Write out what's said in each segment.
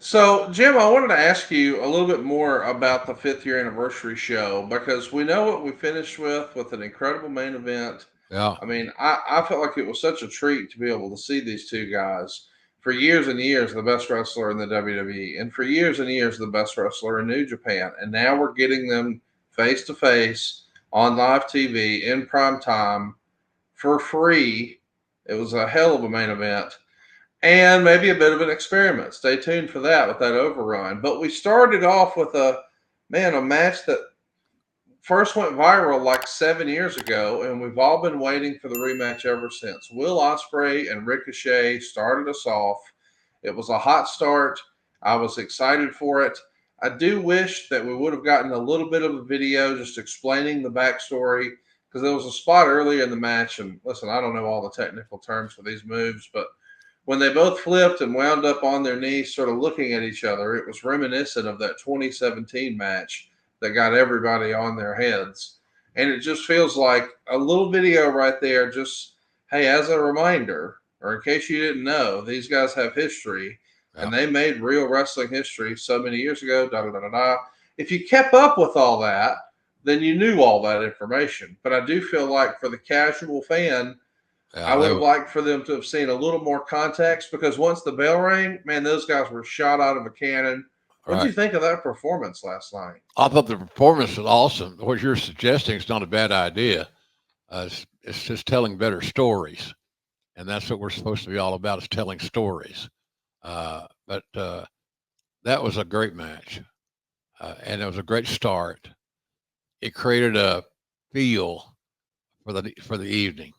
So, Jim, I wanted to ask you a little bit more about the fifth year anniversary show because we know what we finished with an incredible main event. Yeah. I mean, I felt like it was such a treat to be able to see these two guys for years and years, the best wrestler in the WWE, and for years and years, the best wrestler in New Japan. And now we're getting them face to face on live TV in prime time for free. It was a hell of a main event and maybe a bit of an experiment. Stay tuned for that with that overrun. But we started off with a match that first went viral like 7 years ago, and we've all been waiting for the rematch ever since. Will Ospreay and Ricochet started us off. It was a hot start. I was excited for it. I do wish that we would have gotten a little bit of a video just explaining the backstory because there was a spot earlier in the match. And listen, I don't know all the technical terms for these moves, but when they both flipped and wound up on their knees, sort of looking at each other, it was reminiscent of that 2017 match that got everybody on their heads. And it just feels like a little video right there, just, hey, as a reminder, or in case you didn't know, these guys have history Yeah. and they made real wrestling history so many years ago, da da da da da. If you kept up with all that, then you knew all that information. But I do feel like for the casual fan, I Yeah. would They have were liked for them to have seen a little more context because once the bell rang, man, those guys were shot out of a cannon. What did right. you think of that performance last night? I thought the performance was awesome. What you're suggesting is not a bad idea. It's just telling better stories, and that's what we're supposed to be all about: is telling stories. But that was a great match, and it was a great start. It created a feel for the evening.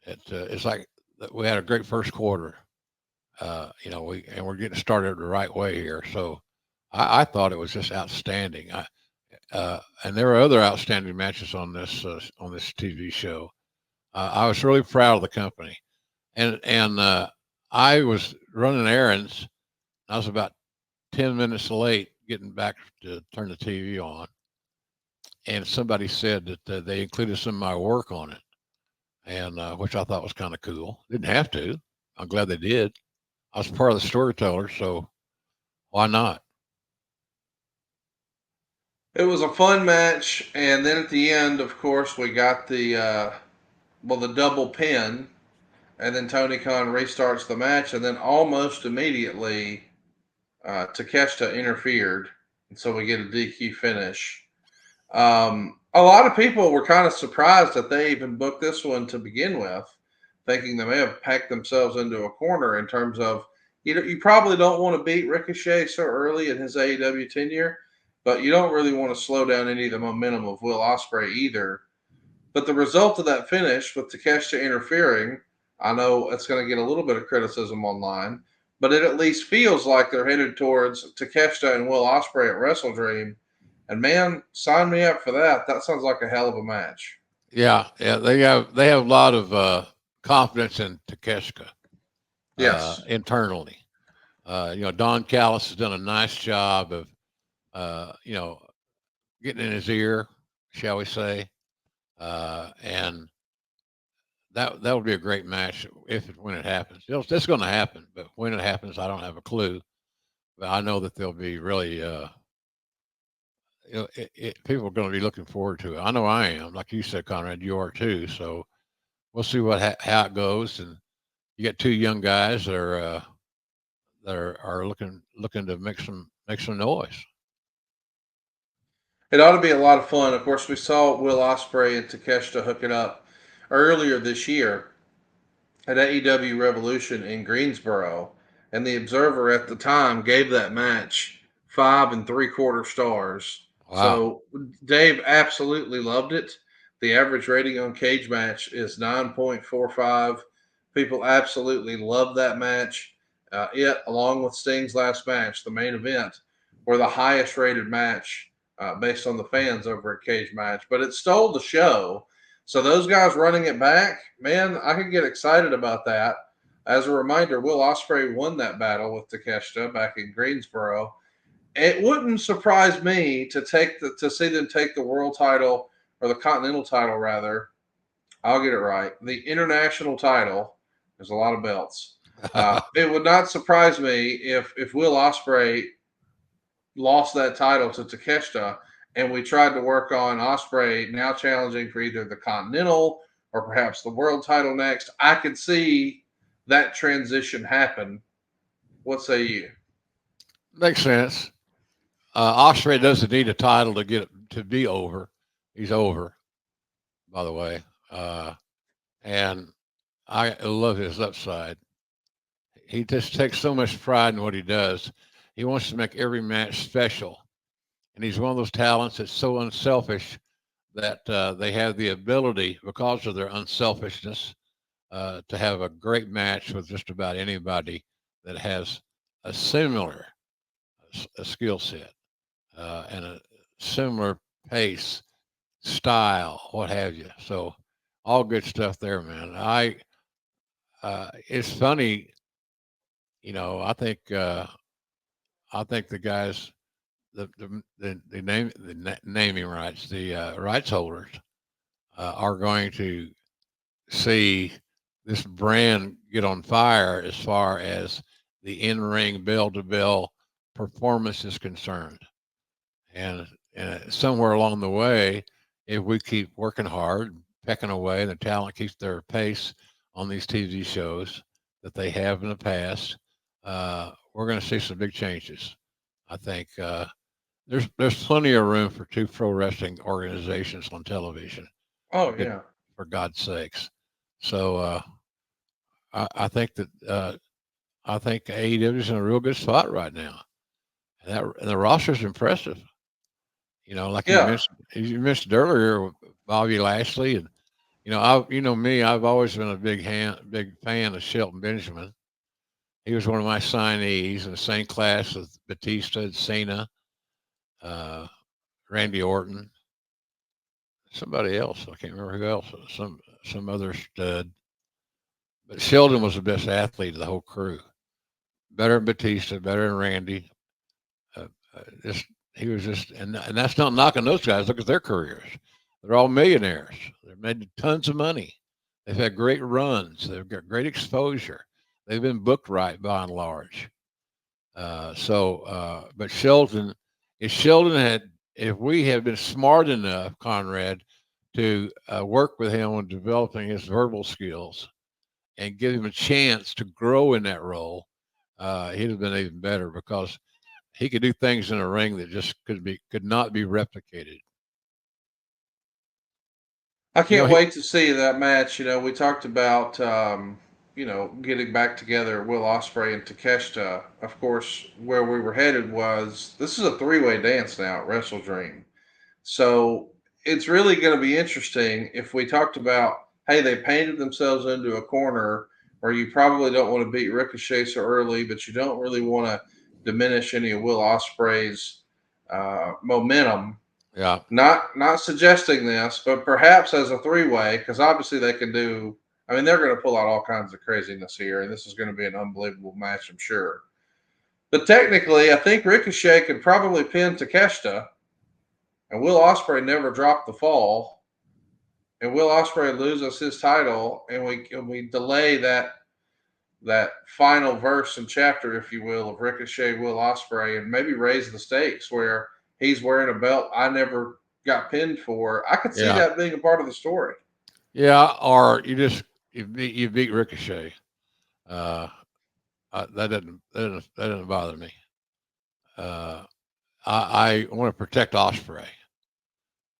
It's like we had a great first quarter. We're getting started the right way here. So I thought it was just outstanding. And there were other outstanding matches on this TV show. I was really proud of the company, and I was running errands. I was about 10 minutes late getting back to turn the TV on, and somebody said that they included some of my work on it, and which I thought was kind of cool. Didn't have to. I'm glad they did. I was part of the storyteller, so why not? It was a fun match, and then at the end, of course, we got the double pin, and then Tony Khan restarts the match, and then almost immediately, Takeshita interfered, and so we get a DQ finish. A lot of people were kind of surprised that they even booked this one to begin with, thinking they may have packed themselves into a corner in terms of you probably don't want to beat Ricochet so early in his AEW tenure, but you don't really want to slow down any of the momentum of Will Ospreay either. But the result of that finish with Takeshita interfering, I know it's going to get a little bit of criticism online, but it at least feels like they're headed towards Takeshita and Will Ospreay at Wrestle Dream. And man, sign me up for that. That sounds like a hell of a match. Yeah, yeah, they have a lot of confidence in Takeshka Yes. internally. Don Callis has done a nice job of you know getting in his ear, shall we say, and that would be a great match if when it happens. It's going to happen, but when it happens, I don't have a clue. But I know that they'll be really. People are going to be looking forward to it. I know I am. Like you said, Conrad, you are too. So we'll see how it goes. And you got two young guys that are looking to make some noise. It ought to be a lot of fun. Of course, we saw Will Ospreay and Takeshita hook it up earlier this year at AEW Revolution in Greensboro, and the Observer at the time gave that match 5.75 stars. Wow. So Dave absolutely loved it. The average rating on Cage Match is 9.45. People absolutely love that match. It, along with Sting's last match, the main event, were the highest rated match based on the fans over at Cage Match. But it stole the show, so those guys running it back, man, I could get excited about that. As a reminder, Will Ospreay won that battle with Takeshita back in Greensboro. It wouldn't surprise me to see them take the world title or the continental title rather. I'll get it right. The international title. There's a lot of belts. It would not surprise me if Will Ospreay lost that title to Takeshita, and we tried to work on Ospreay now challenging for either the Continental or perhaps the World title next. I could see that transition happen. What say you? Makes sense. Osprey doesn't need a title to get to be over. He's over, by the way. And I love his upside. He just takes so much pride in what he does. He wants to make every match special. And he's one of those talents that's so unselfish that they have the ability, because of their unselfishness, to have a great match with just about anybody that has a similar a skill set and a similar pace, style, what have you. So, all good stuff there, man. It's funny, I think the guys, the name, naming rights, the rights holders are going to see this brand get on fire as far as the in-ring bell-to-bell performance is concerned. And somewhere along the way, if we keep working hard, pecking away, and the talent keeps their pace on these TV shows that they have in the past, we're going to see some big changes. I think there's plenty of room for two pro wrestling organizations on television. Oh yeah, For God's sakes. So I think that I think AEW is in a real good spot right now, and the roster's impressive. Like yeah. you mentioned earlier, Bobby Lashley, and you know me, I've always been a big fan of Shelton Benjamin. He was one of my signees in the same class with Batista and Cena, uh, Randy Orton, somebody else. I can't remember who else. Some other stud. But Sheldon was the best athlete of the whole crew. Better than Batista, better than Randy. Just he was just, and that's not knocking those guys. Look at their careers; they're all millionaires. They've made tons of money. They've had great runs. They've got great exposure. They've been booked right by and large. But if we had been smart enough, Conrad, to work with him on developing his verbal skills and give him a chance to grow in that role, he'd have been even better because he could do things in a ring that just could not be replicated. I You know, can't wait to see that match. We talked about getting back together Will Ospreay and Takeshita. Of course, where we were headed was this is a three-way dance now at Wrestle Dream. So it's really going to be interesting if we talked about, hey, they painted themselves into a corner where you probably don't want to beat Ricochet so early, but you don't really want to diminish any of Will Ospreay's momentum. yeah, Not suggesting this, but perhaps as a three-way, because obviously they can do. I mean, they're going to pull out all kinds of craziness here, and this is going to be an unbelievable match, I'm sure. But technically, I think Ricochet could probably pin Takeshita, and Will Ospreay never dropped the fall, and Will Ospreay loses his title, and we delay that final verse and chapter, if you will, of Ricochet, Will Ospreay, and maybe raise the stakes where he's wearing a belt I never got pinned for. I could see yeah, that being a part of the story. yeah. Or you beat Ricochet. Uh, that doesn't bother me. Uh, I want to protect Osprey,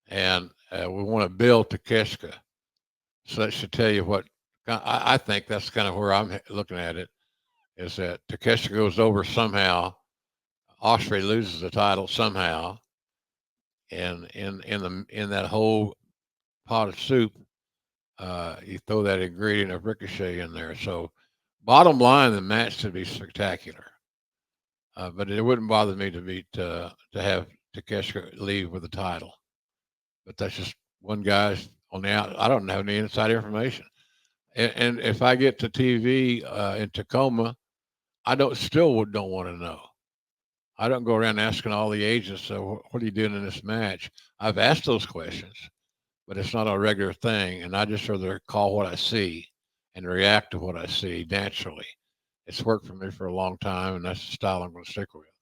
and we want to build Takeshita. So that should tell you what I think. That's kind of where I'm looking at it. Is that Takeshita goes over somehow, Osprey loses the title somehow, and in that whole pot of soup, you throw that ingredient of Ricochet in there. So, bottom line, the match should be spectacular. But it wouldn't bother me to have Takeshita leave with the title. But that's just one guy's on the out. I don't have any inside information. And if I get to TV in Tacoma, I don't want to know. I don't go around asking all the agents, so what are you doing in this match? I've asked those questions, but it's not a regular thing. And I just rather call what I see and react to what I see naturally. It's worked for me for a long time, and that's the style I'm going to stick with.